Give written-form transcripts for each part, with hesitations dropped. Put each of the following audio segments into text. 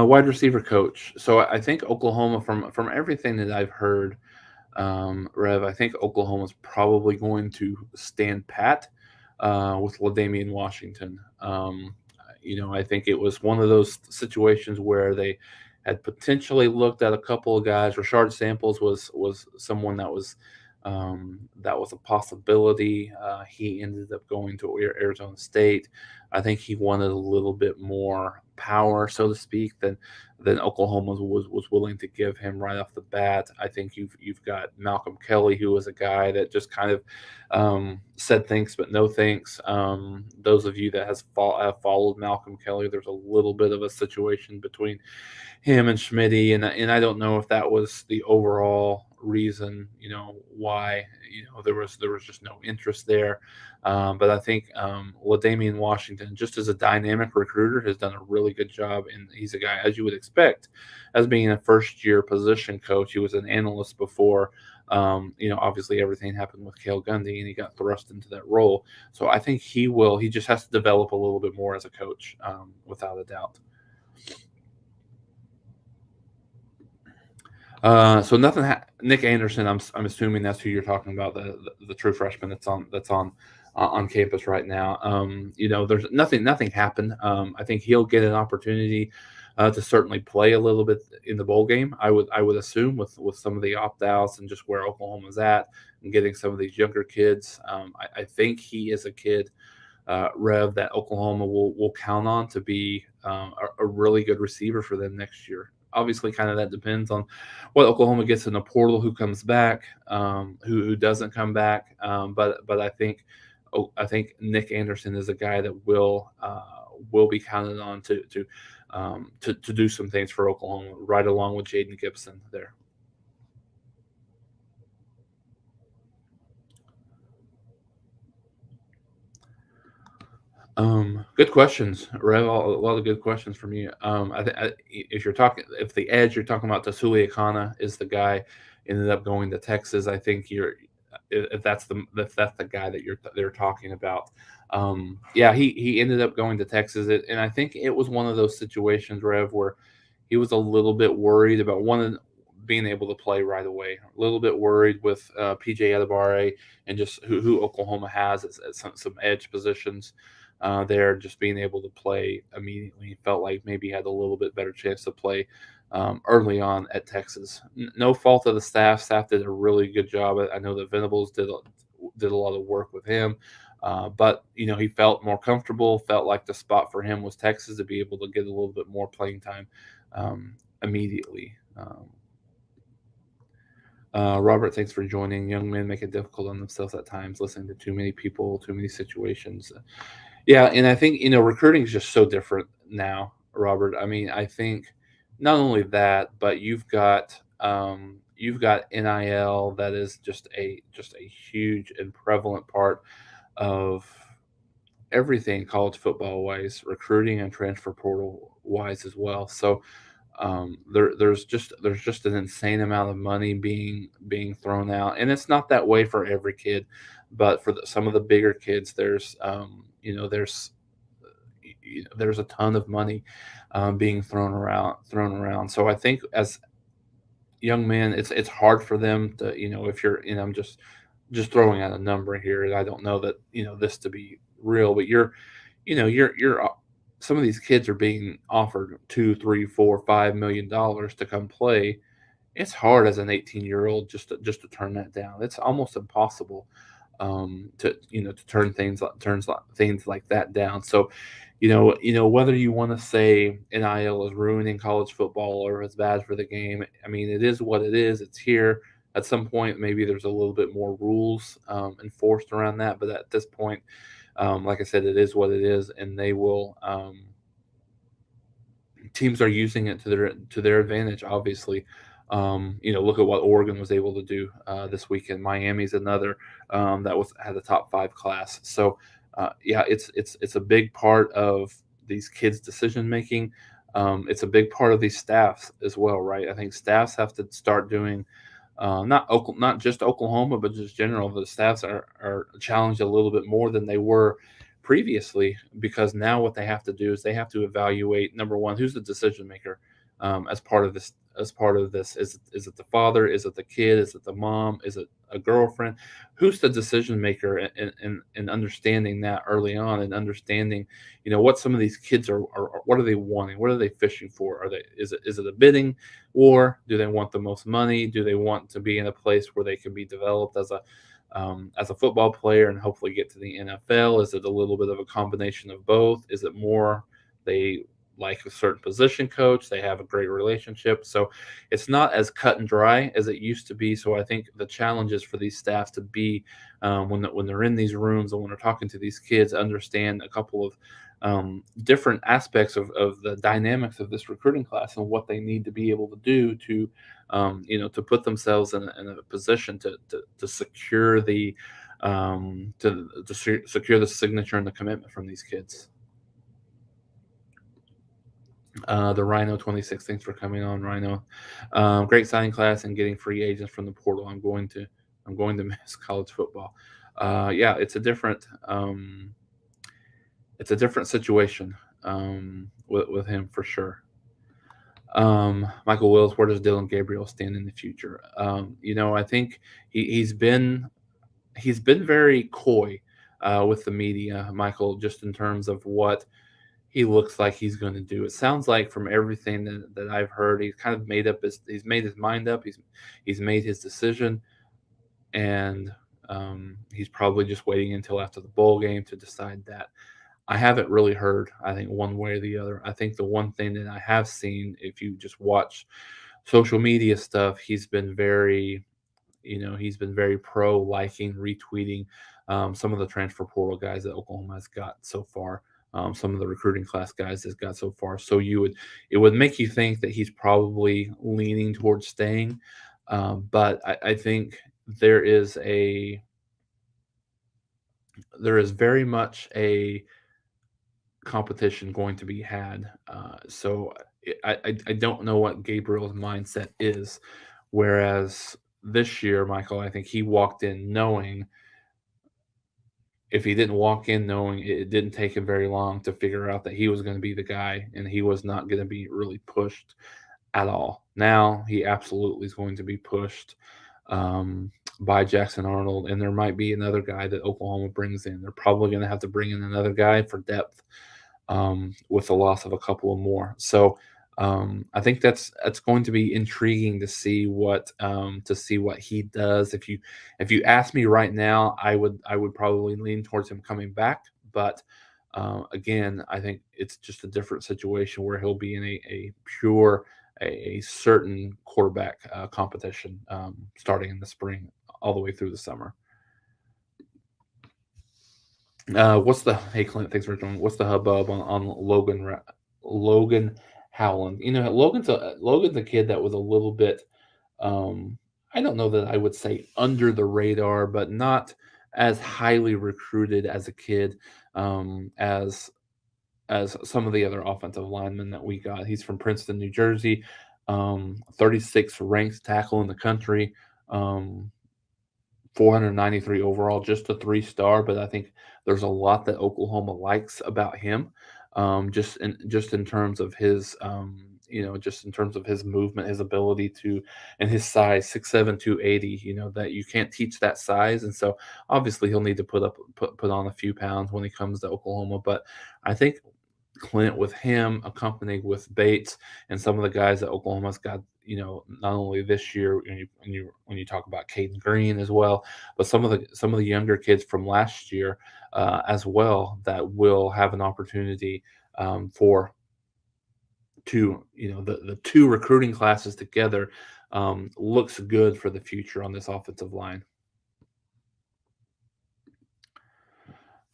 wide receiver coach. So I think Oklahoma, from everything that I've heard, Rev, I think Oklahoma's probably going to stand pat with LaDainian Washington. I think it was one of those situations where they had potentially looked at a couple of guys. Rashard Samples was someone that was a possibility. He ended up going to Arizona State. I think he wanted a little bit more power, so to speak, than Oklahoma was willing to give him right off the bat. I think you've got Malcolm Kelly, who was a guy that just kind of said thanks but no thanks. Those of you that have followed Malcolm Kelly, there's a little bit of a situation between him and Schmitty, and I don't know if that was the overall reason, why there was just no interest there. But I think LaDainian Washington, just as a dynamic recruiter, has done a really good job, and he's a guy, as you would expect, as being a first year position coach. He was an analyst before. Obviously everything happened with Cale Gundy, and he got thrust into that role. So I think he will. He just has to develop a little bit more as a coach, without a doubt. So nothing. Nick Anderson. I'm assuming that's who you're talking about. The true freshman that's on campus right now. There's nothing happened. I think he'll get an opportunity to certainly play a little bit in the bowl game. I would assume with some of the opt outs and just where Oklahoma's at and getting some of these younger kids. I think he is a kid. Rev, that Oklahoma will count on to be a really good receiver for them next year. Obviously, kind of that depends on what Oklahoma gets in the portal, who comes back, who doesn't come back. But I think Nick Anderson is a guy that will be counted on to do some things for Oklahoma, right along with Jaden Gibson there. Good questions, Rev. A lot of good questions from you. If the edge you're talking about, Tasuli Akana is the guy ended up going to Texas. I think if that's the guy that they're talking about. Yeah, he ended up going to Texas, and I think it was one of those situations, Rev, where he was a little bit worried about being able to play right away. A little bit worried with PJ Adebare and just who Oklahoma has at some edge positions there, just being able to play immediately. Felt like maybe he had a little bit better chance to play early on at Texas. No fault of the staff. Staff did a really good job. I know that Venables did a lot of work with him. But he felt more comfortable. Felt like the spot for him was Texas to be able to get a little bit more playing time immediately. Robert, thanks for joining. Young men make it difficult on themselves at times, listening to too many people, too many situations. Yeah, and I think recruiting is just so different now, Robert. I mean, I think not only that, but you've got NIL that is just a huge and prevalent part of everything college football wise, recruiting and transfer portal wise as well. So there's just an insane amount of money being thrown out, and it's not that way for every kid, but for some of the bigger kids, there's a ton of money being thrown around. So I think as young men, it's hard for them to if you're I'm just throwing out a number here, and I don't know that this to be real, but you're some of these kids are being offered 2, 3, 4, $5 million to come play. It's hard as an 18-year-old just to turn that down. It's almost impossible to turn things like that down. So whether you want to say NIL is ruining college football or it's bad for the game. I mean, it is what it is. It's here. At some point, maybe there's a little bit more rules enforced around that, but at this point, like I said, it is what it is, and they will. Teams are using it to their advantage. Obviously, look at what Oregon was able to do this weekend. Miami's another that had a top 5 class. So, yeah, it's a big part of these kids' decision making. It's a big part of these staffs as well, right? I think staffs have to start doing. Not just Oklahoma, but just general. The staffs are challenged a little bit more than they were previously, because now what they have to do is they have to evaluate, number one, who's the decision maker. as part of this. As part of this, is it the father? Is it the kid? Is it the mom? Is it a girlfriend? Who's the decision maker? And understanding that early on, and understanding, what some of these kids are what are they wanting? What are they fishing for? Are they is it a bidding war? Do they want the most money? Do they want to be in a place where they can be developed as a football player and hopefully get to the NFL? Is it a little bit of a combination of both? Is it more they like a certain position coach, they have a great relationship? So it's not as cut and dry as it used to be. So I think the challenge is for these staff to be, when they're in these rooms and when they're talking to these kids, understand a couple of different aspects of the dynamics of this recruiting class and what they need to be able to do to, to put themselves in a position to secure secure the signature and the commitment from these kids. The Rhino 26. Thanks for coming on, Rhino. Great signing class and getting free agents from the portal. I'm going to miss college football. Yeah, it's a different situation with him for sure. Michael Wills, where does Dylan Gabriel stand in the future? I think he's been very coy with the media, Michael, just in terms of what he looks like he's going to do. It sounds like from everything that I've heard, he's kind of he's made his mind up. He's made his decision, and he's probably just waiting until after the bowl game to decide that. I haven't really heard, I think, one way or the other. I think the one thing that I have seen, if you just watch social media stuff, he's been very pro liking, retweeting some of the transfer portal guys that Oklahoma has got so far. Some of the recruiting class guys that's got so far. So it would make you think that he's probably leaning towards staying. But I think there is very much a competition going to be had. So I don't know what Gabriel's mindset is. Whereas this year, Michael, I think he walked in knowing, if he didn't walk in knowing, it didn't take him very long to figure out that he was going to be the guy, and he was not going to be really pushed at all. Now he absolutely is going to be pushed by Jackson Arnold, and there might be another guy that Oklahoma brings in. They're probably going to have to bring in another guy for depth, with the loss of a couple of more. So I think that's going to be intriguing to see what he does. If you ask me right now, I would probably lean towards him coming back. But again, I think it's just a different situation where he'll be in a pure a certain quarterback competition, starting in the spring all the way through the summer. Hey Clint, thanks for joining. What's the hubbub on Logan Howland? Logan's a kid that was a little bit, I don't know that I would say under the radar, but not as highly recruited as a kid, as some of the other offensive linemen that we got. He's from Princeton, New Jersey, 36th ranked tackle in the country. 493 overall, just a 3-star, but I think there's a lot that Oklahoma likes about him, just in terms of his, just in terms of his movement, his ability to, and his size, 6'7", 280. That you can't teach that size, and so obviously he'll need to put on a few pounds when he comes to Oklahoma. But I think Clint, with him accompanied with Bates and some of the guys that Oklahoma's got, not only this year, when you talk about Caden Green as well, but some of the younger kids from last year, as well, that will have an opportunity, for the two recruiting classes together, looks good for the future on this offensive line.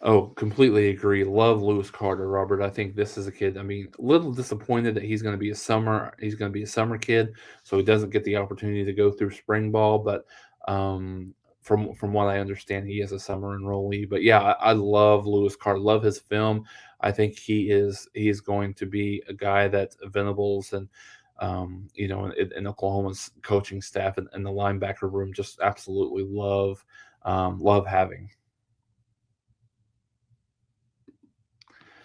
Oh, completely agree. Love Lewis Carter, Robert. I think this is a kid. I mean, a little disappointed that he's going to be a summer kid, so he doesn't get the opportunity to go through spring ball. But from what I understand, he is a summer enrollee. But yeah, I love Lewis Carter. Love his film. I think he is going to be a guy that Venables and, in Oklahoma's coaching staff and the linebacker room just absolutely love having.